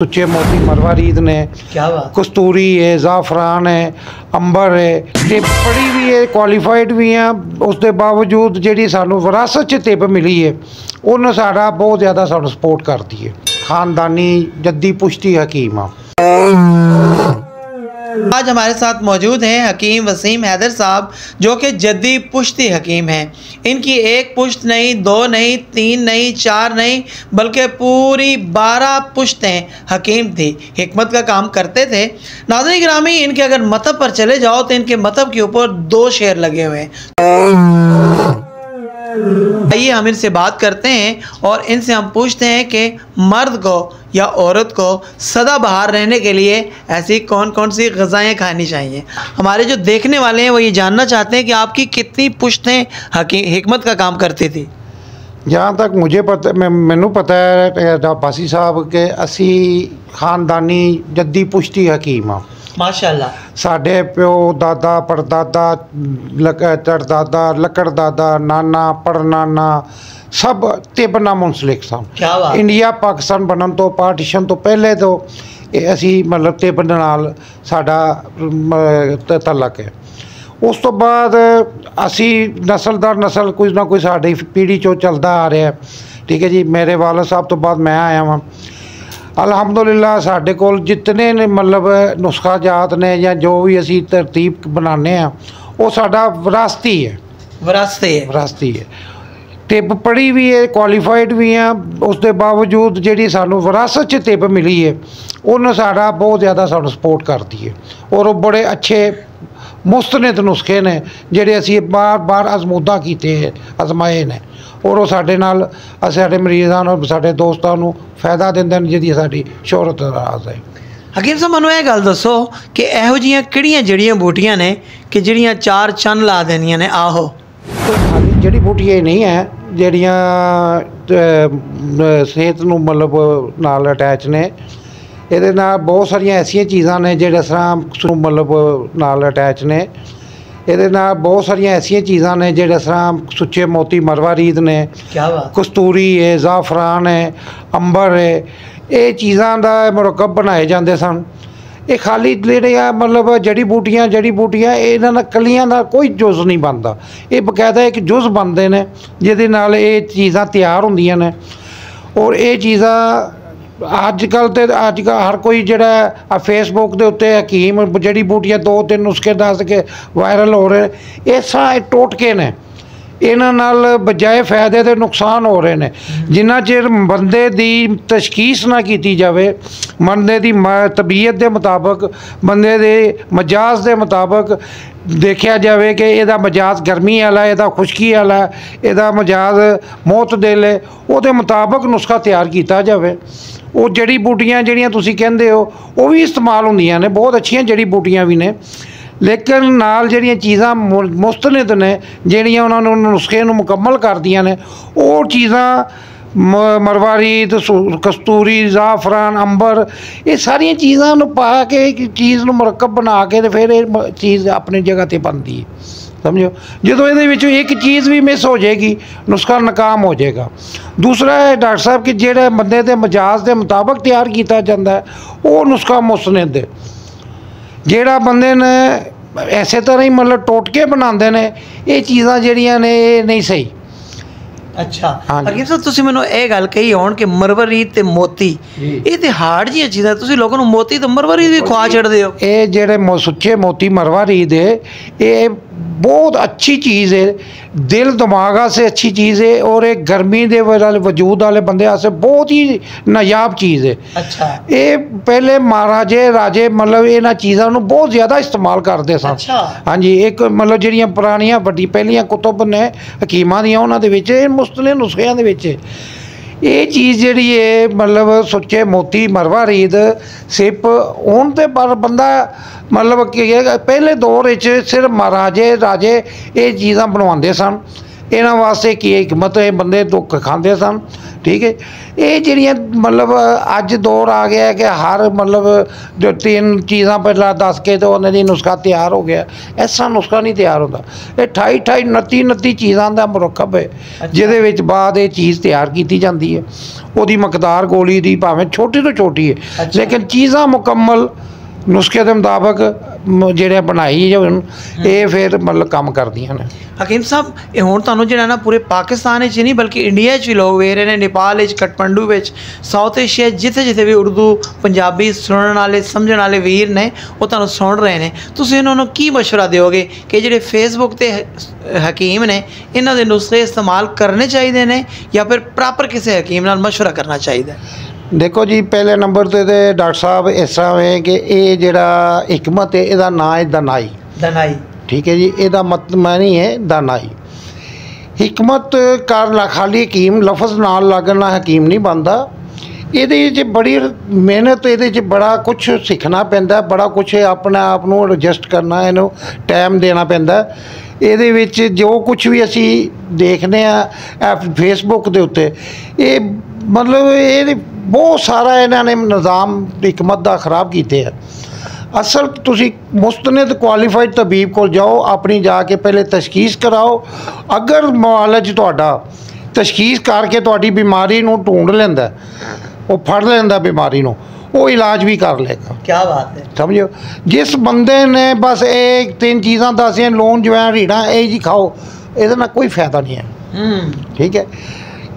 सुच्चे मोती मरवारीद ने, क्या बात, कस्तूरी है, ज़ाफ़रान है, अंबर है, ते पढ़ी भी है, क्वालीफाइड भी हैं। उसके बावजूद जी सानू विरासत च तिप मिली है उन्हें साड़ा बहुत ज़्यादा सानू सपोर्ट करती है। खानदानी जद्दी पुश्ती हकीम आ। आज हमारे साथ मौजूद हैं हकीम वसीम हैदर साहब, जो कि जद्दी पुश्ती हकीम हैं। इनकी एक पुश्त नहीं, दो नहीं, तीन नहीं, चार नहीं, बल्कि पूरी 12 पुश्तें हकीम थी, हिकमत का काम करते थे। नाज़रीन गिरामी, इनके अगर मतब पर चले जाओ तो इनके मतब के ऊपर 2 शेर लगे हुए हैं। आइए हम इनसे बात करते हैं और इनसे हम पूछते हैं कि मर्द को या औरत को सदाबहार रहने के लिए ऐसी कौन कौन सी ग़िज़ाएँ खानी चाहिए। हमारे जो देखने वाले हैं वो ये जानना चाहते हैं कि आपकी कितनी पुश्तें हिकमत का काम करती थी। जहाँ तक मुझे पता, मैनू पता है बासी साहब के असी खानदानी जद्दी पुश्ती हकीम आ। माशाअल्लाह। साढ़े प्यो दादा परदादा चढ़दादा लकड़दादा नाना पड़नाना सब तिब्बना मुंसलिक सन। इंडिया पाकिस्तान बनन तो पार्टीशन तो पहले तो असी मतलब तिब्ब नाल साडा तलक है। उस तो बाद असी नस्ल दर नस्ल कुछ ना कुछ साड़ी पीढ़ी चो चलता आ रहा है। ठीक है जी, मेरे वाला साहब तो बाद मैं आया वहाँ। अलहमदुलिल्लाह साढ़े कोल जितने ने मतलब नुस्खा जात ने या जो भी असी तरतीब बनाने हैं वो साडा विरासती है। विरासती है। तिप पढ़ी भी है, क्वालीफाइड भी हैं। उसके बावजूद जी सानू विरासत च तिप मिली है उन्हें साड़ा बहुत ज़्यादा सानू सपोर्ट करती है। और वो बड़े अच्छे मुस्तनद नुस्खे ने जेडे असी बार बार आजमूदा किए आजमाए ने और वो साडे नाल साडे मरीज़ां और साडे दोस्तां नूं फायदा दिंदे ने, जिहदी साडी शोहरत राज है। हकीम साहब मैनूं यह गल दसो कि इहो जिहियां किहड़ियां जड़ियां बूटियां ने कि जिहड़ियां 4 चंन ला देनियां ने। आहो, खाली जड़ी बूटियां ही नहीं है ਜਿਹੜੀਆਂ सेहत ਨੂੰ मतलब नाल अटैच ने। ਇਹਦੇ ਨਾਲ बहुत सारिया ऐसिया चीज़ां ने ਜਿਹੜੇ ਤਰ੍ਹਾਂ मतलब नाल अटैच ने। ਇਹਦੇ ਨਾਲ बहुत सारिया ऐसिया चीज़ां ने ਜਿਹੜੇ ਤਰ੍ਹਾਂ सुच्चे मोती मरवारीद ने, कस्तूरी है, ज़ाफ़रान है, अंबर है, ये चीज़ां दा मुरक्कब बनाए जाते सन। ये खाली ਜਿਹੜੇ ਆ मतलब जड़ी बूटियां ਇਹਨਾਂ ਨਾਲ ਕਲੀਆਂ ਦਾ ਕੋਈ जुज़ नहीं बनता। ये बकायदा एक जुज़ बनते हैं ਜਿਹਦੇ ਨਾਲ ये चीज़ां तैयार होंदियां ने। और ये चीज़ां अजकल हर कोई जड़ा फेसबुक के उत्ते हकीम जड़ी बूटियां 2-3 नुस्खे दस के वायरल हो रहे। ये सारे टोटके ने, इन्हां नाल बजाय फायदे के नुकसान हो रहे हैं। जिन्ना चिर बंदे की तशखीस ना की जाए, बंदे की तबीयत के मुताबिक, बंदे के मजाज के मुताबिक देखा जाए कि यदा मजाज गर्मी वाला, यदा खुशकी वाला, यदा मजाज मोतदिल है, वो मुताबिक नुस्खा तैयार किया जाए। वो जड़ी बूटियां जिहड़ियां तुसीं कहंदे हो वो भी इस्तेमाल होंदियां ने, बहुत अच्छियां जड़ी बूटियां भी ने। लेकिन नाल जड़ियाँ चीज़ां मुस्तनद ने जड़ियाँ उन्होंने नुस्खे मुकम्मल कर दियां ने, वो चीज़ां मरवारीद, कस्तूरी, ज़ाफ़रान, अंबर, ये सारिया चीज़ों पा के एक चीज़ मुरक्कब बना के तो फिर ये चीज़ अपनी जगह पर बनती है। समझो, जो ये एक चीज़ भी मिस हो जाएगी नुस्खा नाकाम हो जाएगा। दूसरा है डॉक्टर साहब कि जेड़े बंदे के मजाज के मुताबिक तैयार किया जाता है वो नुस्खा मुस्तनद है। जेड़ा बंदे ने ऐसे तरह ही मतलब टोटके बनाते हैं, ये चीज़ां जड़ियां ने ये नहीं सही। अच्छा हकीम साहब, तुसीं मैनूं ये गल कही होण कि मरवारीद ते मोती, ये ते हार्ड जिहियां चीज़ां, तुसीं लोकां नूं मोती ते मरवारीद भी खुआ छड़दे हो। ये जेड़े सुच्चे मोती मरवारीद है ये बहुत अच्छी चीज़ है, दिल दिमाग से अच्छी चीज़ है और एक गर्मी के वजूद वाले बंदे आसे बहुत ही नायाब चीज़ है। अच्छा, ये पहले महाराजे राजे मतलब इन्हां चीज़ों को बहुत ज़्यादा इस्तेमाल करते सन। अच्छा, हाँ जी, एक मतलब जिहड़ियां पुरानियां वड्डी पहलियां कुतुब ने हकीमां दियां उन्हां दे विच मुस्तलिफ नुस्खियां दे विच ये चीज़ जी है मतलब सुच्चे मोती मरवारीद सिप हूँ तो पर बंदा मतलब पहले दौर सिर्फ महाराजे राजे ये चीज़ां बनवाते सन। इन्हां वास्ते की हिकमत ये बंदे दुख खाते सन। ठीक है, ये जिहड़ियां मतलब अज दौर आ गया कि हर मतलब जो 3 चीज़ां पहला दस के तो उन्हें नुस्खा तैयार हो गया। ऐसा नुस्खा नहीं तैयार होता। ये 28 29 चीज़ां का मुरक्कब है जिहदे विच बाद ये चीज़ तैयार की जाती है। उसकी मकदार गोली की भावें छोटी तो छोटी है, लेकिन चीज़ां मुकम्मल नुस्खे के मुताबिक ਜਿਹੜੇ बनाई जो ये फिर मतलब काम करदियां ने। हकीम साहब ये हुण तुहानूं जिहड़ा ना पूरे पाकिस्तान च नहीं बल्कि इंडिया च भी लोग वेख रहे हैं, नेपाल कठमंडू साउथ एशिया जिथे जिथे भी उर्दू पंजाबी सुनने वाले समझने वाले वीर ने वो तुहानूं सुन रहे हैं, तुसीं इन्हां नूं की मशवरा दोगे कि जिहड़े फेसबुक ते हकीम ने इन्हां दे नुस्खे इस्तेमाल करने चाहिए ने या फिर प्रॉपर किसी हकीम नाल मशवरा करना चाहिए? देखो जी, पहले नंबर ते डॉक्टर साहब इस तरह है कि ये जिहड़ा हिकमत है इहदा नाम है दनाई। दनाई, ठीक है जी, इहदा मतलब नहीं है दनाई। हिकमत कर खाली हकीम लफज नाल लगना हकीम नहीं बनता। ये बड़ी मेहनत, ये बड़ा कुछ सीखना पैंदा, बड़ा कुछ अपने आप को एडजस्ट करना, इनू टाइम देना पैंदा। ये जो कुछ भी असी देखने फेसबुक के उत्ते ये मतलब ये बहुत सारा इन्होंने निज़ाम हिकमत का खराब किए है। असल तुसी मुस्तनद क्वालीफाइड तबीब को जाओ, अपनी जाके पहले तशखीस कराओ। अगर मुआलज तुहाडा तशखीस करके तुहाडी बीमारी नूं ढूंढ लैंदा, वो फड़ लैंदा बीमारी नूं, वो इलाज भी कर लेगा। क्या बात है, समझो। जिस बंदे ने बस एक 3 चीज़ां दसियां लून जवैन रीढ़ा ये जी खाओ, ये कोई फायदा नहीं है। ठीक है,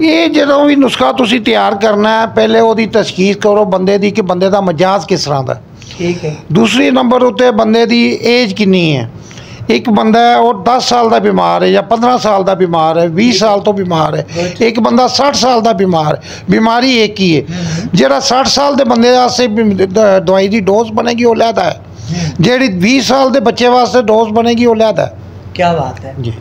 ये जो भी नुस्खा तुसी तैयार करना है पहले वो तशखीस करो बंदे दी कि बंदे का मिजाज किस तरह का। ठीक है, दूसरी नंबर उत्ते बंदे की एज कितनी है। एक बंदा है वो 10 साल का बीमार है या 15 साल का बीमार है, 20 साल तो बीमार है। एक बंदा 60 साल का बीमार है, बीमारी एक ही है। जो 60 साल के बंदे वास्ते दवाई की डोज बनेगी वो लैदा है, जी 20 साल के बच्चे वास्ते डोज बनेगी वो लैदा है। क्या बात है जी।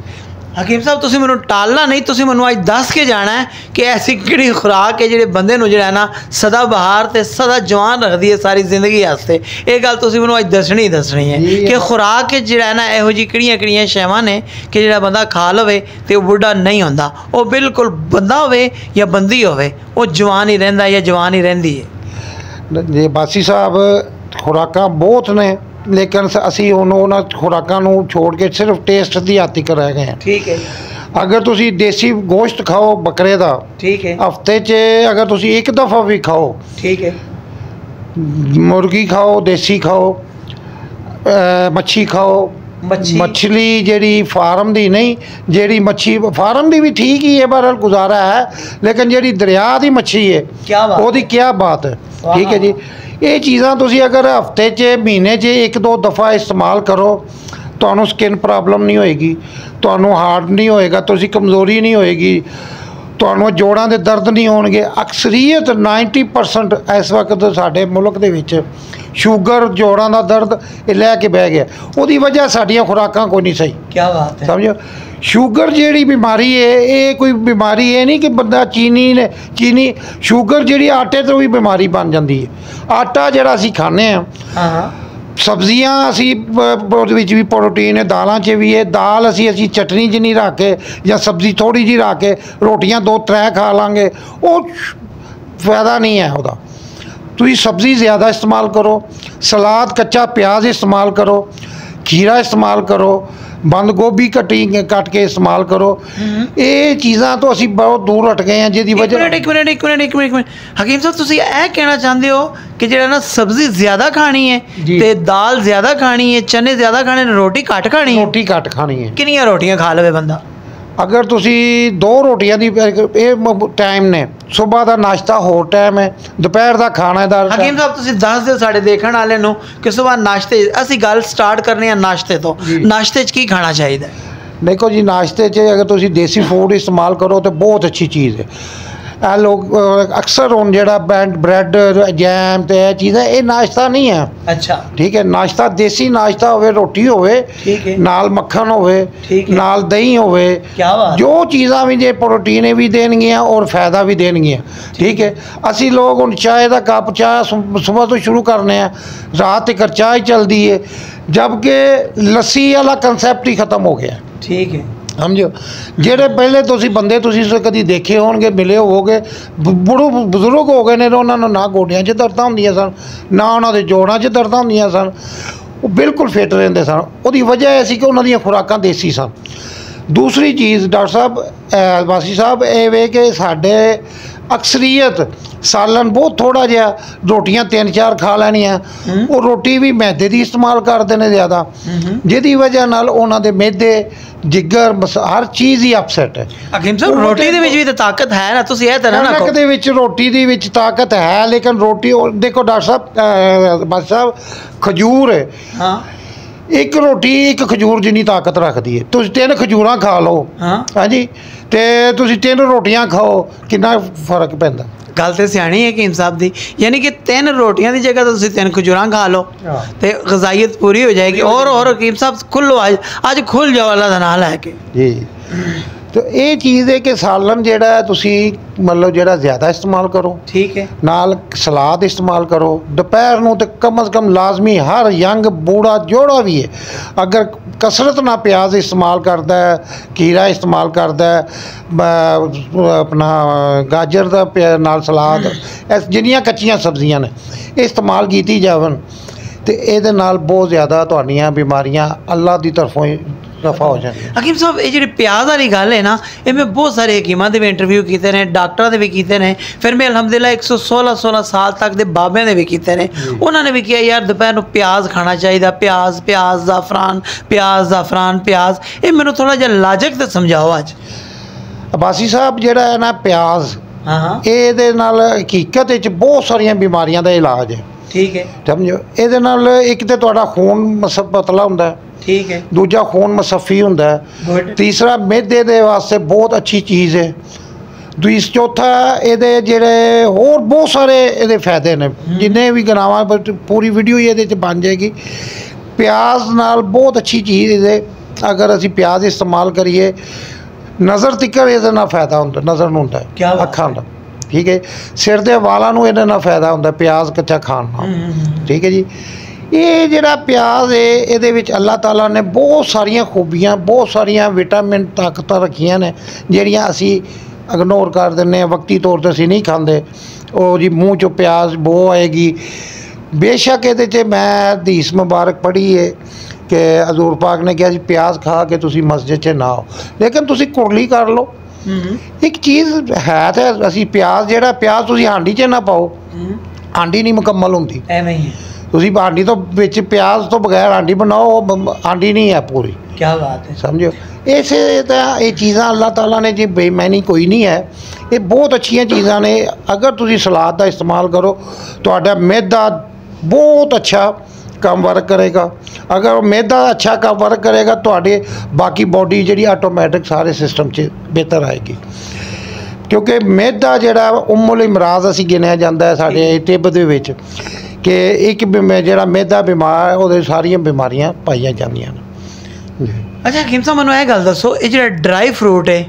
हकीम साहब तुसीं मैनूं टालना नहीं, तुसीं मैनूं अज दस के जाना है कि ऐसी किहड़ी खुराक है जिहड़े बंदे नूं जिहड़ा ना सदा बहार ते सदा जवान रखदी है सारी जिंदगी वास्ते। ये गल तुसीं मैनूं अज दसनी है कि खुराक जिहड़ा ना इहो जी किहड़ियां शैवां ने कि जिहड़ा बंदा खा लवे ते वो बुढ़ा नहीं होंदा, वो बिल्कुल बंदा होवे या बंदी होवे वो जवान ही रहिंदा या जवान ही रहिंदी है। जी बासी साहब, खुराकां बहुत ने लेकिन असी उन्होंने खुराकां नूं छोड़ के सिर्फ टेस्ट की आती कर रह गए हैं। ठीक है, अगर तुसी देसी गोश्त खाओ बकरे का, ठीक है, हफ्ते च अगर तुसी एक दफ़ा भी खाओ, ठीक है, मुर्गी खाओ, देसी खाओ, मच्छी खाओ, मछली जी फार्म की नहीं, जी मच्छी फार्म की भी ठीक ही है, बहरहाल गुजारा है, लेकिन जी दरिया की मच्छी है वो क्या बात है। ठीक है जी, ये चीज़ां तुसी अगर हफ्ते च महीने च 1-2 दफ़ा इस्तेमाल करो तो स्किन प्रॉब्लम नहीं होएगी, तो हार्ट नहीं होएगा, तो कमज़ोरी नहीं होएगी, तो जोड़ों के दर्द नहीं होंगे। अक्सरीयत 90% इस वक्त साडे मुल्क दे विच शुगर जोड़ों का दर्द लैके बह गया, उसकी वजह साडियां खुराकां कोई नहीं सही। क्या बात है, समझो। शुगर जी बीमारी है ये कोई बीमारी है नहीं कि बंदा चीनी शुगर जी आटे तो भी बीमारी बन जाती है। आटा जरा असी खाने सब्जियां असी भी प्रोटीन है, दालों च भी है, दाल असी चटनी च नहीं रख के या सब्जी थोड़ी जी रख के रोटियां 2-3 खा लांगे, वो फायदा नहीं है उसका। तुम सब्ज़ी ज़्यादा इस्तेमाल करो, सलाद कच्चा प्याज इस्तेमाल करो, खीरा इस्तेमाल करो, बंद गोभी कट के इस्तेमाल करो। ये चीज़ां तो असी बहुत दूर हट गए हैं जिहदी वजह। एक मिनट हकीम साहब तुसीं यह कहना चाहते हो कि जिहड़ा ना सब्जी ज़्यादा खानी है ते दाल ज़्यादा खानी है, चने ज़्यादा खाने, रोटी घट खानी है? रोटी घट खानी है। कितनियां रोटियां खा लवे बंदा? अगर तुसी 2 रोटियां दी टाइम ने, सुबह का नाश्ता होर टाइम है, दोपहर का खाना दा। हकीम साहब तुसी दस दो साढ़े देखने वाले नूं कि सुबह नाश्ते असी गल स्टार्ट करने हैं नाश्ते तो, नाश्ते च की खाना चाहिए? देखो जी, नाश्ते च अगर तुसी देसी फूड इस्तेमाल करो तो बहुत अच्छी चीज़ है। लोग अक्सर हुण जिहड़ा ब्रैड जैम तो यह चीज़ें ये नाश्ता नहीं है। अच्छा, ठीक है, नाश्ता देसी नाश्ता होवे, रोटी होवे, नाल मक्खन होवे, नाल दही होवे, जो चीज़ां भी जे प्रोटीन भी देणगियां और फायदा भी देणगियां। ठीक है, असी लोग हुण चाय का कप चाय सुबह तो शुरू करने हैं, रात तक चाय चलती है, जबकि लस्सी वाला कंसैप्ट ही खत्म हो गया। ठीक है, ਸਮਝੋ ਜਿਹੜੇ ਪਹਿਲੇ ਤੁਸੀਂ ਬੰਦੇ ਤੁਸੀਂ ਕਦੀ ਦੇਖੇ ਹੋਣਗੇ, ਮਿਲੇ ਹੋਵੋਗੇ, ਬਜ਼ੁਰਗ ਹੋ ਗਏ ਨੇ, ਉਹਨਾਂ ਨੂੰ ਨਾ ਗੋਡਿਆਂ 'ਚ ਦਰਦਾਂ ਹੁੰਦੀਆਂ ਸਨ, ਨਾ ਉਹਨਾਂ ਦੇ ਜੋੜਾਂ 'ਚ ਦਰਦਾਂ ਹੁੰਦੀਆਂ ਸਨ, ਉਹ ਬਿਲਕੁਲ ਫਿੱਟ ਰਹਿੰਦੇ ਸਨ। ਉਹਦੀ ਵਜ੍ਹਾ ਇਹ ਸੀ ਕਿ ਉਹਨਾਂ ਦੀਆਂ ਖੁਰਾਕਾਂ ਦੇਸੀ ਸਨ। ਦੂਸਰੀ ਚੀਜ਼ ਡਾਕਟਰ ਸਾਹਿਬ ਵਾਸੀ ਸਾਹਿਬ ਇਹ ਵੇ ਕਿ ਸਾਡੇ ਅਕਸਰੀਅਤ ਸਾਲਨ ਬਹੁਤ ਥੋੜ੍ਹਾ ਜਿਹਾ, ਰੋਟੀਆਂ 3-4 ਖਾ ਲੈਣੀਆਂ, ਉਹ ਰੋਟੀ ਵੀ ਮੈਦੇ ਦੀ ਇਸਤੇਮਾਲ ਕਰਦੇ ਨੇ ਜ਼ਿਆਦਾ, ਜਿਹਦੀ ਵਜ੍ਹਾ ਨਾਲ ਉਹਨਾਂ ਦੇ ਮਿਹਦੇ, ਜਿਗਰ, ਹਰ ਚੀਜ਼ ਹੀ ਅਪਸੈਟ ਹੈ। ਹਕੀਮ ਸਾਹਿਬ ਰੋਟੀ ਦੇ ਵਿੱਚ ਵੀ ਤਾਂ ਤਾਕਤ ਹੈ ਨਾ, ਤੁਸੀਂ ਇਹ ਤਾਂ ਨਾ ਕਣਕ ਦੇ ਵਿੱਚ, ਰੋਟੀ ਦੇ ਵਿੱਚ ਤਾਕਤ ਹੈ, ਲੇਕਿਨ ਰੋਟੀ ਦੇਖੋ ਡਾਕਟਰ ਸਾਹਿਬ ਬਾਦਸ਼ਾਹ ਸਾਹਿਬ, ਖਜੂਰ ਹੈ, ਹਾਂ, ਇੱਕ ਰੋਟੀ ਇੱਕ ਖਜੂਰ ਜਿੰਨੀ ਤਾਕਤ ਰੱਖਦੀ ਹੈ। ਤੁਸੀਂ 3 ਖਜੂਰਾਂ ਖਾ ਲਓ, ਹਾਂਜੀ, ਤੇ ਤੁਸੀਂ 3 ਰੋਟੀਆਂ ਖਾਓ, ਕਿੰਨਾ ਫਰਕ ਪੈਂਦਾ। ਗੱਲ ਤੇ ਸਿਆਣੀ ਹੈ ਹਕੀਮ ਸਾਹਿਬ ਦੀ, ਯਾਨੀ ਕਿ 3 ਰੋਟੀਆਂ ਦੀ ਜਗ੍ਹਾ ਤੁਸੀਂ 3 ਖਜੂਰਾਂ ਖਾ ਲਓ ਤੇ ਗਜ਼ਾਈयत पूरी हो जाएगी। और हकीम साहब खुलो, आज खुल जाओ अल्लाह दा नाम लैके जी। तो ये चीज़ है कि सालन जेड़ा तुसी मतलब जेड़ा ज़्यादा इस्तेमाल करो, ठीक है, नाल सलाद इस्तेमाल करो। दोपहर नूं ते कम अज़ कम लाजमी हर यंग बूढ़ा जोड़ा भी है अगर कसरत ना प्याज इस्तेमाल करता है, खीरा इस्तेमाल करता है, अपना गाजर का नाल सलाद, जिन्नियां कच्चियां सब्जियां ने इस्तेमाल की जावन तो ये बहुत ज़्यादा तुहाडियां बीमारियां अल्लाह की तरफों रफा हो जाए। हकीम साहब ये जी प्याज वाली गल है ना, ये मैं बहुत सारे हकीमां दे भी इंटरव्यू किए हैं, डॉक्टर भी किए हैं, फिर मैं अलहमदिल्ला 116 साल तक के बाबे ने भी किए हैं, उन्होंने भी किया यार दोपहर को प्याज खाना चाहिए, प्याज प्याज ज़ाफ़रान प्याज, ये मैंने थोड़ा जिहा लॉजिक तो समझाओ। अज अब्बासी साहब जिहड़ा है ना प्याज, ये हकीकत बहुत सारिया बीमारियां का इलाज है, ठीक है, समझो। ये एक तो तुहाडा खून पतला हुंदा है, ठीक है, दूजा खून मुसफ़ी हुंदा है, तीसरा मैदे दे वास्ते बहुत अच्छी चीज़ है, चौथा ये जेड़े होर बहुत सारे ये फायदे ने, जिन्हें भी गिनावां पूरी वीडियो ये बन जाएगी। प्याज नाल बहुत अच्छी चीज़ ये, अगर असी प्याज इस्तेमाल करिए नज़र तिकर ये ना फायदा होंदा, नज़र नूं होंदा है, अखां दा, ठीक है, सिर दे वालां नूं इहदे नाल फायदा होंदा प्याज कच्चा खाण नाल, ठीक है जी। ये जिहड़ा प्याज है ये अल्लाह ताला ने बहुत सारिया खूबियाँ, बहुत सारिया विटामिन ताकत रखियां ने जिहड़ियां असी इग्नोर कर दिंदे, वक्ती तौर पर असी नहीं खाते। वो जी मूँह चो प्याज बो आएगी, बेशक ये मैं हदीस मुबारक पढ़ी है कि हजूर पाक ने कहा जी प्याज खा के तुसी मस्जिद च ना आओ, लेकिन तुसी कुरली कर लो। एक चीज़ है तो असी प्याज जिहड़ा प्याज तुसी हांडी च ना पाओ, हांडी नहीं मुकम्मल होंदी, एवें ही तुसी हांडी तो विच प्याज तो बगैर हांडी बनाओ, हांडी नहीं है पूरी। क्या बात है, समझो। इसे ये चीज़ां अल्लाह ताला ने जी बेईमानी कोई नहीं है, ये बहुत अच्छिया चीज़ां ने। अगर तुसी सलाद का इस्तेमाल करो तो मैदा बहुत अच्छा काम वर्क करेगा, अगर मैदा अच्छा काम वर्क करेगा तो बाकी बॉडी जी ऑटोमैटिक सारे सिस्टम से बेहतर आएगी, क्योंकि मैदा जिहड़ा उम्मुल इमराज असी गिनिया जाता है साडे तिब दे विच कि एक जिहड़ा मैदा बीमार वो सारिया बीमारियां पाई जांदियां ने। अच्छा हकीम साहब मैनूं गल दसो, ये जिहड़ा ड्राई फ्रूट है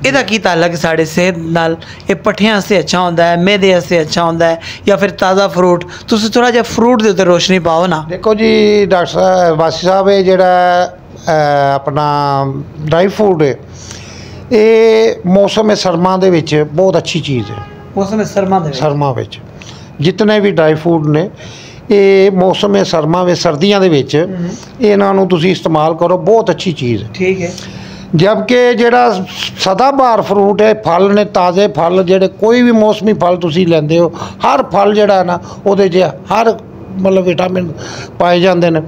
ਇਹਦਾ ਕੀ ਤਾਲੁਕ ਹੈ ਸਾਡੇ ਸਿਹਤ ਨਾਲ? ਇਹ ਪੱਠਿਆਂ ਵਾਸਤੇ ਅੱਛਾ ਹੁੰਦਾ ਹੈ, ਮੈਦੇ ਵਾਸਤੇ ਅੱਛਾ ਹੁੰਦਾ ਹੈ, ਜਾਂ ਫਿਰ ਤਾਜ਼ਾ ਫਰੂਟ? ਤੁਸੀਂ ਥੋੜਾ ਜਿਹਾ ਫਰੂਟ ਦੇ ਉੱਤੇ ਰੋਸ਼ਨੀ ਪਾਓ ਨਾ। ਦੇਖੋ ਜੀ ਡਾਕਟਰ ਸਾਹਿਬ ਵਾਸੀ ਸਾਹਿਬ, ਇਹ ਜਿਹੜਾ ਆਪਣਾ ਡਰਾਈ ਫਰੂਟ ਹੈ ਇਹ ਮੌਸਮ ਸਰਮਾ ਦੇ ਵਿੱਚ ਬਹੁਤ ਅੱਛੀ ਚੀਜ਼ ਹੈ। ਮੌਸਮ ਸਰਮਾ ਵਿੱਚ ਜਿਤਨੇ ਵੀ ਡਰਾਈ ਫਰੂਟ ਨੇ ਇਹ ਮੌਸਮ ਸਰਮਾ ਵਿੱਚ ਸਰਦੀਆਂ ਦੇ ਵਿੱਚ ਇਹਨਾਂ ਨੂੰ ਤੁਸੀਂ ਇਸਤੇਮਾਲ ਕਰੋ, ਬਹੁਤ ਅੱਛੀ ਚੀਜ਼ ਹੈ, ਠੀਕ है। जबकि जिहड़ा सदाबहार फ्रूट है, फल ने ताज़े फल जिहड़े कोई भी मौसमी फल तुसी लैंदे हो, हर फल जिहड़ा है ना उहदे च हर मतलब विटामिन पाए जाते हैं,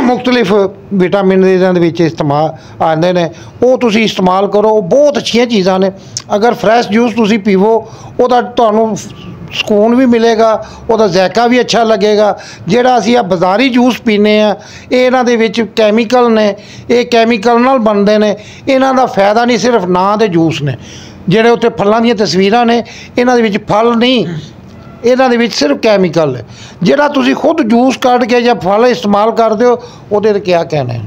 मुख्तलिफ विटामिन इहदे विच इस्तेमाल आते हैं, वो तुसी इस्तेमाल करो, बहुत अच्छिया चीज़ां ने। अगर फ्रैश जूस तुसी पीवो उहदा तुहानूं सुकून भी मिलेगा, उहदा जायका भी अच्छा लगेगा। जिहड़ा असीं बाज़ारी जूस पीने ये इन्हां दे विच कैमिकल ने, ये कैमिकल नाल बनदे ने, इन्हां दा फायदा नहीं, सिर्फ नां दे जूस ने, जिहड़े उत्ते फलां दीयां तस्वीरां ने, इन्हां दे विच फल नहीं, इन्हां दे विच सिर्फ कैमिकल है। जिहड़ा तुसीं खुद जूस कढ के जां फल इस्तेमाल करदे हो उहदे ते क्या कहना है?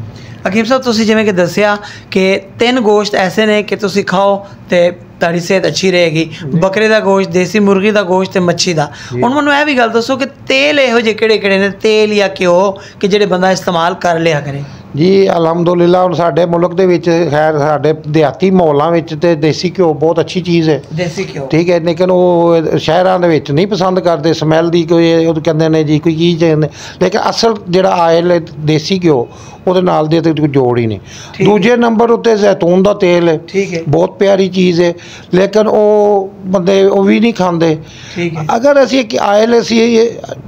हकीम साहब तुसी जिवें कि दस्सिया कि 3 गोश्त ऐसे ने कि तुसी खाओ तो तारी सेहत अच्छी रहेगी, बकरे का गोश्त, देसी मुर्गी का गोश्त ते मच्छी का। हुण मैनूं यह भी गल दसो कि तेल इहो जे किहड़े-किहड़े ने, तेल या घ्यो कि जिहड़े बंदा इस्तेमाल कर लिया करे? जी अलहमदुलिल्लाह ਹੁਣ ਸਾਡੇ ਮੁਲਕ ਦੇ ਵਿੱਚ ਖੈਰ ਸਾਡੇ ਦਿਹਾਤੀ ਮਾਹੌਲਾਂ ਵਿੱਚ ਤੇ ਦੇਸੀ ਘਿਓ ਬਹੁਤ ਅੱਛੀ ਚੀਜ਼ ਹੈ देसी घ्यो ਠੀਕ ਹੈ ਲੇਕਿਨ ਉਹ ਸ਼ਹਿਰਾਂ ਦੇ ਵਿੱਚ ਨਹੀਂ ਪਸੰਦ ਕਰਦੇ ਸਮੈਲ ਦੀ ਕੋਈ ਉਹ ਕਹਿੰਦੇ ਨੇ ਜੀ ਕੋਈ ਚੀਜ਼ ਕਹਿੰਦੇ ਲੇਕਿਨ ਅਸਲ ਜਿਹੜਾ ਆਇਲ ਹੈ ਦੇਸੀ ਘਿਓ ਉਹਦੇ ਨਾਲ ਦੇ ਤੇ ਕੋਈ ਜੋੜ ਹੀ ਨਹੀਂ ਦੂਜੇ ਨੰਬਰ ਉੱਤੇ ਜ਼ੈਤੂਨ ਦਾ ਤੇਲ ਹੈ ठीक है ਬਹੁਤ ਪਿਆਰੀ ਚੀਜ਼ ਹੈ ਲੇਕਿन ਉਹ ਬੰਦੇ ਉਹ ਵੀ ਨਹੀਂ ਖਾਂਦੇ ठीक है ਅਗਰ ਅਸੀਂ ਆਇਲ ਅਸੀਂ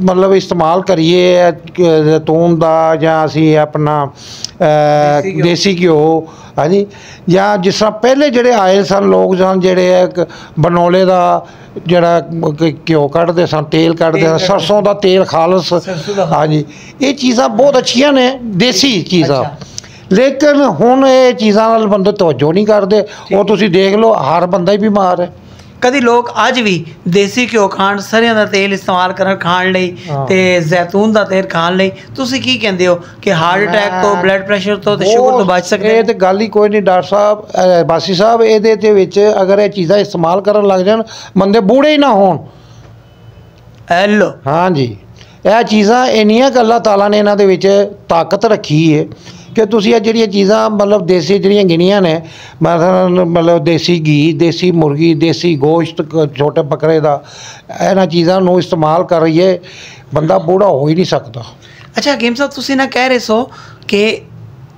ਮਤਲਬ ਇਸਤੇਮਾਲ ਕਰੀਏ ਜ਼ੈਤੂਨ ਦਾ ਜਾਂ ਅਸੀਂ ਆਪਣਾ ਦੇਸੀ ਘਿਓ ਹਾਂਜੀ ਜਾਂ ਜਿਸ ਤਰ੍ਹਾਂ ਪਹਿਲੇ ਜਿਹੜੇ ਆਇਲ ਸਨ ਲੋਕ ਸਨ ਜਿਹੜੇ ਆ ਬਨੌਲੇ ਦਾ ਜਿਹੜਾ ਘਿਓ ਕੱਢਦੇ ਸਨ ਤੇਲ ਕੱਢਦੇ ਸਨ ਸਰਸੋਂ ਦਾ ਤੇਲ ਖਾਲਸ ਹਾਂਜੀ ਇਹ ਚੀਜ਼ਾਂ ਬਹੁਤ ਅੱਛੀਆਂ ਨੇ ਦੇਸੀ ਚੀਜ਼ਾਂ ਲੇਕਿਨ ਹੁਣ ਇਹ ਚੀਜ਼ਾਂ ਨਾਲ ਬੰਦੇ ਤਵੱਜੋ ਨਹੀਂ ਕਰਦੇ ਉਹ ਤੁਸੀਂ ਦੇਖ ਲਓ ਹਰ ਬੰਦਾ ਹੀ ਬਿਮਾਰ ਹੈ कभी लोग अज भी देसी घ्यो खाण सरियां दा तेल इस्तेमाल करन खाण लई ते जैतून दा तेल खाण लई तुसी की कहंदे हो कि हार्ट अटैक तो ब्लड प्रेशर तो ते शुगर तो बच सकदे ਇਹ ਤੇ ਗੱਲ ਹੀ ਕੋਈ ਨਹੀਂ ਡਾਕਟਰ ਸਾਹਿਬ ਬਾਸੀ ਸਾਹਿਬ ਇਹਦੇ ਤੇ ਵਿੱਚ ਅਗਰ ਇਹ ਚੀਜ਼ਾਂ ਇਸਤੇਮਾਲ ਕਰਨ ਲੱਗ ਜਾਣ ਬੰਦੇ ਬੂੜੇ ਹੀ ਨਾ ਹੋਣ हेलो ਹਾਂਜੀ ਇਹ ਚੀਜ਼ਾਂ ਇੰਨੀਆਂ ਕੁ ਅੱਲਾਹ ਤਾਲਾ ਨੇ ਇਹਨਾਂ ਦੇ ਵਿੱਚ ਤਾਕਤ ਰੱਖੀ ਹੈ ਕਿ ਤੁਸੀਂ ਇਹ ਜਿਹੜੀਆਂ ਚੀਜ਼ਾਂ ਮਤਲਬ ਦੇਸੀ ਜਿਹੜੀਆਂ ਗਿਣੀਆਂ ਨੇ ਮਤਲਬ ਦੇਸੀ ਘੀ ਦੇਸੀ ਮੁਰਗੀ ਦੇਸੀ ਗੋਸ਼ਤ ਛੋਟੇ ਬੱਕਰੇ ਦਾ ਇਹਨਾਂ ਚੀਜ਼ਾਂ ਨੂੰ ਇਸਤੇਮਾਲ ਕਰੀਏ ਬੰਦਾ ਬੂੜਾ ਹੋ ਹੀ ਨਹੀਂ ਸਕਦਾ अच्छा हकीम साहब तुसी ना कह रहे सो कि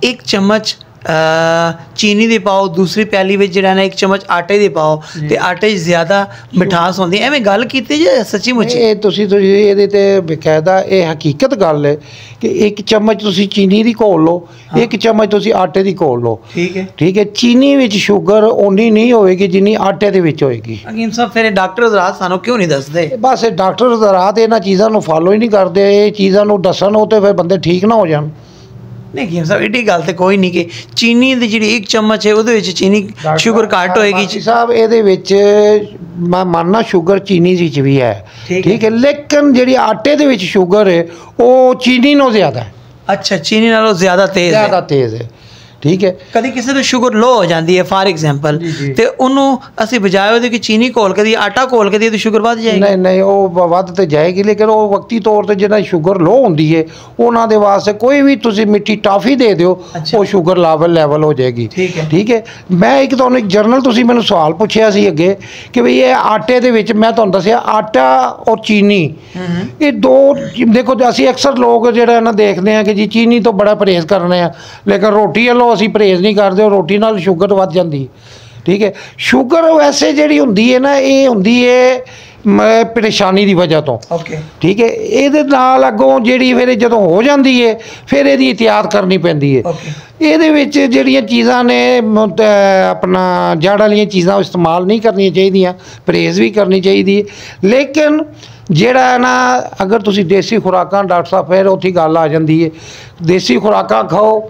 एक चम्मच चीनी दे पाओ दूसरी प्याली में जिहड़ा ना एक चम्मच आटे दे पाओ ते आटे 'च ज़्यादा मिठास होंदी है एवें गल कीती जे सच्ची मुच्ची ਇਹ ਤੁਸੀਂ ਇਹਦੇ ਤੇ ਬਕਾਇਦਾ ਇਹ ਹਕੀਕਤ ਗੱਲ ਹੈ ਕਿ ਇੱਕ ਚਮਚ ਤੁਸੀਂ ਚੀਨੀ ਦੀ ਘੋਲ ਲਓ ਇੱਕ ਚਮਚ ਤੁਸੀਂ ਆਟੇ ਦੀ ਘੋਲ ਲਓ ਠੀਕ ਹੈ ਚੀਨੀ ਵਿੱਚ ਸ਼ੂਗਰ ਓਨੀ ਨਹੀਂ ਹੋਏਗੀ ਜਿੰਨੀ ਆਟੇ ਦੇ ਵਿੱਚ ਹੋਏਗੀ ਹਕੀਮ ਸਾਹਿਬ ਫਿਰ ਡਾਕਟਰ ਹਜ਼ਰਾਤ ਸਾਨੂੰ ਕਿਉਂ ਨਹੀਂ ਦੱਸਦੇ ਬਸ ਇਹ ਡਾਕਟਰ ਹਜ਼ਰਾਤ ਇਹਨਾਂ ਚੀਜ਼ਾਂ ਨੂੰ ਫਾਲੋ ਹੀ ਨਹੀਂ ਕਰਦੇ ਇਹ ਚੀਜ਼ਾਂ ਨੂੰ ਦੱਸਣ ਉਹ ਤੇ ਫਿਰ ਬੰਦੇ ਠੀਕ ਨਾ ਹੋ ਜਾਣ नहीं हकीम साहब एडी गल तो कोई नहीं कि चीनी दी जिहड़ी एक चम्मच है ਉਹਦੇ ਵਿੱਚ चीनी शुगर घट होएगी ਸਾਹਿਬ ਇਹਦੇ ਵਿੱਚ ਮੈਂ ਮੰਨਣਾ ਸ਼ੂਗਰ ਚੀਨੀ ਵਿੱਚ ਵੀ ਹੈ ਠੀਕ ਹੈ ਲੇਕਿਨ ਜਿਹੜੀ ਆਟੇ ਦੇ ਵਿੱਚ ਸ਼ੂਗਰ ਹੈ ਉਹ ਚੀਨੀ ਨਾਲੋਂ ਜ਼ਿਆਦਾ ਹੈ अच्छा चीनी नालों ज़्यादा तेज़ है ठीक है कभी किसी तो शुगर लो हो जाती है फॉर एग्जांपल तो उन्होंने ਅਸੀਂ ਬਜਾਏ ਉਹਦੇ ਕਿ ਚੀਨੀ ਘੋਲ ਕੇ ਦੀ ਆਟਾ ਘੋਲ ਕੇ ਦੀ ਤਾਂ ਸ਼ੂਗਰ ਵੱਧ ਜਾਏਗੀ ਨਹੀਂ ਉਹ ਵੱਧ ਤੇ ਜਾਏਗੀ ਲੇਕਿਨ ਉਹ ਵਕਤੀ ਤੌਰ ਤੇ ਜਿਹੜਾ ਸ਼ੂਗਰ ਲੋ ਹੁੰਦੀ ਹੈ ਉਹਨਾਂ ਦੇ ਵਾਸਤੇ ਕੋਈ ਵੀ ਤੁਸੀਂ ਮਿੱਠੀ ਟਾਫੀ ਦੇ ਦਿਓ ਉਹ ਸ਼ੂਗਰ ਲੈਵਲ ਹੋ ਜਾਏਗੀ ਠੀਕ ਹੈ ਮੈਂ ਇੱਕ ਤੁਹਾਨੂੰ ਇੱਕ ਜਰਨਲ ਤੁਸੀਂ ਮੈਨੂੰ ਸਵਾਲ ਪੁੱਛਿਆ ਸੀ ਅੱਗੇ ਕਿ ਵੀ ਇਹ ਆਟੇ ਦੇ ਵਿੱਚ ਮੈਂ ਤੁਹਾਨੂੰ ਦੱਸਿਆ ਆਟਾ ਔਰ ਚੀਨੀ ਇਹ ਦੋ ਦੇਖੋ ਅਸੀਂ ਅਕਸਰ ਲੋਕ ਜਿਹੜਾ ਨਾ ਦੇਖਦੇ ਆ ਕਿ ਜੀ ਚੀਨੀ ਤੋਂ ਬੜਾ ਪਰਹੇਜ਼ ਕਰਨੇ ਆ ਲੇਕਿਨ ਰੋਟੀ ਵੱਲੋਂ ਅਸੀਂ ਪਰਹੇਜ਼ ਨਹੀਂ ਕਰਦੇ ਰੋਟੀ ਨਾਲ ਸ਼ੂਗਰ ਵੱਧ ਜਾਂਦੀ ਠੀਕ ਹੈ ਸ਼ੂਗਰ ਵੈਸੇ ਜਿਹੜੀ ਹੁੰਦੀ ਹੈ ਨਾ ਇਹ ਹੁੰਦੀ ਹੈ ਪਰੇਸ਼ਾਨੀ ਦੀ ਵਜ੍ਹਾ ਤੋਂ ਠੀਕ ਹੈ ਇਹਦੇ ਨਾਲ ਅੱਗੋਂ ਜਿਹੜੀ ਫਿਰ ਜਦੋਂ ਹੋ ਜਾਂਦੀ ਹੈ ਫਿਰ ਇਹਦੀ ਇhtiyat ਕਰਨੀ ਪੈਂਦੀ ਹੈ ਇਹਦੇ ਵਿੱਚ ਜਿਹੜੀਆਂ ਚੀਜ਼ਾਂ ਨੇ ਆਪਣਾ ਜੜ ਵਾਲੀਆਂ ਚੀਜ਼ਾਂ ਇਸਤੇਮਾਲ ਨਹੀਂ ਕਰਨੀਆਂ ਚਾਹੀਦੀਆਂ ਪਰਹੇਜ਼ ਵੀ ਕਰਨੀ ਚਾਹੀਦੀ ਹੈ ਲੇਕਿਨ ਜਿਹੜਾ ਨਾ ਅਗਰ ਤੁਸੀਂ ਦੇਸੀ ਖੁਰਾਕਾਂ ਡਾਕਟਰ ਸਾਹਿਬ ਫਿਰ ਉੱਥੇ ਗੱਲ ਆ ਜਾਂਦੀ ਹੈ ਦੇਸੀ ਖੁਰਾਕਾਂ ਖਾਓ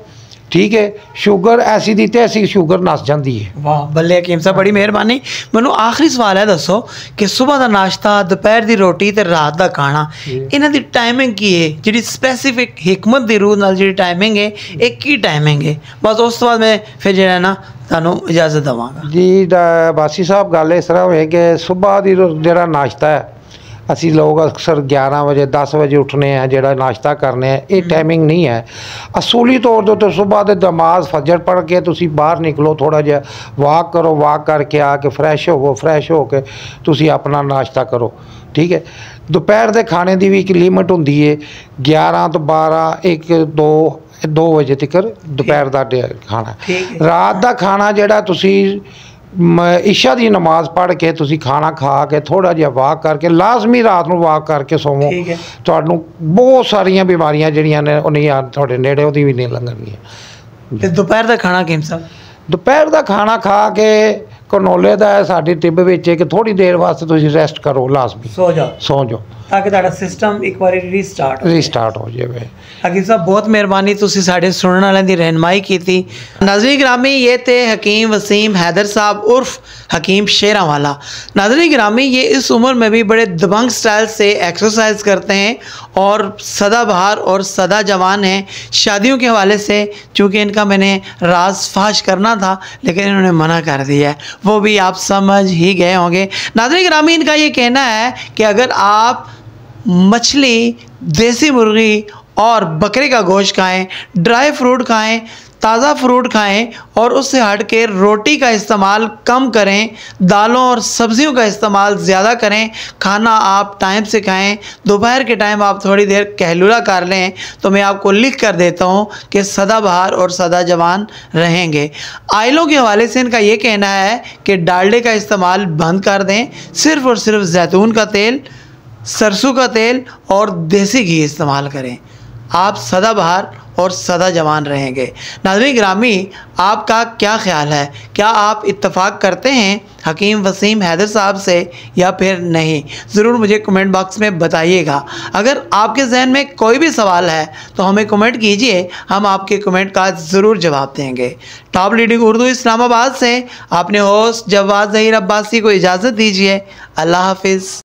ठीक है शुगर ऐसी दी ऐसी शुगर नस जाती है वाह बल्ले हकीम साहब बड़ी मेहरबानी मैनू आखिरी सवाल है दसो कि सुबह का नाश्ता दोपहर की रोटी ते रात का खाना इन्हां दी टाइमिंग की है जी स्पैसीफिक हिकमत की रूह नाल जी टाइमिंग है एक की टाइमिंग है बस उस तो बाद मैं फिर जो है ना तुहानू इजाजत देवांगा जी बासी साहब गल इस तरह है कि सुबह की जो नाश्ता है ਅਸੀਂ ਲੋਕ ਅਕਸਰ 11 ਵਜੇ 10 ਵਜੇ ਉੱਠਨੇ ਆ ਜਿਹੜਾ ਨਾਸ਼ਤਾ ਕਰਨੇ ਆ ਇਹ ਟਾਈਮਿੰਗ ਨਹੀਂ ਹੈ ਅਸੂਲੀ ਤੌਰ ਦੇ ਉੱਤੇ ਸਵੇਰ ਦੇ ਨਮਾਜ਼ ਫਜਰ ਪੜ੍ਹ ਕੇ ਤੁਸੀਂ ਬਾਹਰ ਨਿਕਲੋ ਥੋੜ੍ਹਾ ਜਿਹਾ ਵਾਕ ਕਰੋ ਵਾਕ ਕਰਕੇ ਆ ਕੇ ਫਰੈਸ਼ ਹੋਵੋ ਫਰੈਸ਼ ਹੋ ਕੇ ਤੁਸੀਂ ਆਪਣਾ ਨਾਸ਼ਤਾ ਕਰੋ ਠੀਕ ਹੈ ਦੁਪਹਿਰ ਦੇ ਖਾਣੇ ਦੀ ਵੀ ਇੱਕ ਲਿਮਿਟ ਹੁੰਦੀ ਹੈ 11 ਤੋਂ 12 1 2 ਵਜੇ ਤੱਕ ਦੁਪਹਿਰ ਦਾ ਖਾਣਾ ਰਾਤ ਦਾ ਖਾਣਾ ਜਿਹੜਾ ਤੁਸੀਂ ਇਸ਼ਾ ਦੀ ਨਮਾਜ਼ ਪੜ੍ਹ ਕੇ ਤੁਸੀਂ ਖਾਣਾ ਖਾ ਕੇ ਥੋੜ੍ਹਾ ਜਿਹਾ ਵਾਕ ਕਰਕੇ ਲਾਜ਼ਮੀ ਰਾਤ ਨੂੰ ਵਾਕ ਕਰਕੇ ਸੋਵੋ ਤੁਹਾਨੂੰ ਬਹੁਤ ਸਾਰੀਆਂ ਬਿਮਾਰੀਆਂ ਜਿਹੜੀਆਂ ਨੇ ਉਹ ਨਹੀਂ ਤੁਹਾਡੇ ਨੇੜੇ ਉਹਦੀ ਵੀ ਨਹੀਂ ਲੰਘਣਗੀਆਂ ਤੇ ਦੁਪਹਿਰ ਦਾ ਖਾਣਾ ਕਿਵੇਂ ਸਭ ਦੁਪਹਿਰ ਦਾ ਖਾਣਾ ਖਾ ਕੇ ਕਨੋਲੇ ਦਾ ਸਾਡੀ ਟਿੱਬ ਵਿੱਚ ਕਿ ਥੋੜੀ ਦੇਰ ਵਾਸਤੇ ਤੁਸੀਂ ਰੈਸਟ ਕਰੋ ਲਾਜ਼ਮੀ ਸੋ ਜਾਓ ਤਾਂ ਕਿ ਤੁਹਾਡਾ ਸਿਸਟਮ ਇੱਕ ਵਾਰੀ ਰੀਸਟਾਰਟ ਹੋ ਜਾਵੇ हकीम साहब बहुत मेहरबानी तुसी साढ़े सुनने वालों की रहनुमाई की थी नाज़रीन गिरामी ये थे हकीम वसीम हैदर साहब उर्फ हकीम शेरांवाला नाज़रीन गिरामी ये इस उम्र में भी बड़े दबंग स्टाइल से एक्सरसाइज करते हैं और सदाबहार और सदा जवान हैं शादियों के हवाले से चूँकि इनका मैंने राज फाश करना था लेकिन इन्होंने मना कर दिया है वो भी आप समझ ही गए होंगे नाज़रीन गिरामी इनका ये कहना है कि अगर आप मछली देसी मुर्गी और बकरे का गोश्त खाएं, ड्राई फ्रूट खाएं, ताज़ा फ्रूट खाएं और उससे हट के रोटी का इस्तेमाल कम करें, दालों और सब्जियों का इस्तेमाल ज़्यादा करें। खाना आप टाइम से खाएं, दोपहर के टाइम आप थोड़ी देर कहलूला कर लें तो मैं आपको लिख कर देता हूं कि सदाबहार और सदा जवान रहेंगे। आयलों के हवाले से इनका ये कहना है कि डालडे का इस्तेमाल बंद कर दें, सिर्फ़ और सिर्फ जैतून का तेल, सरसों का तेल और देसी घी इस्तेमाल करें। आप सदाबहार और सदा जवान रहेंगे। नाज़रीन गिरामी, आपका क्या ख्याल है? क्या आप इत्तफ़ाक़ करते हैं हकीम वसीम हैदर साहब से या फिर नहीं? ज़रूर मुझे कमेंट बॉक्स में बताइएगा। अगर आपके जहन में कोई भी सवाल है तो हमें कमेंट कीजिए, हम आपके कमेंट का ज़रूर जवाब देंगे। टॉप लीडिंग उर्दू इस्लामाबाद से अपने होस्ट जवाद ज़हीर अब्बासी को इजाज़त दीजिए। अल्लाह हाफिज़।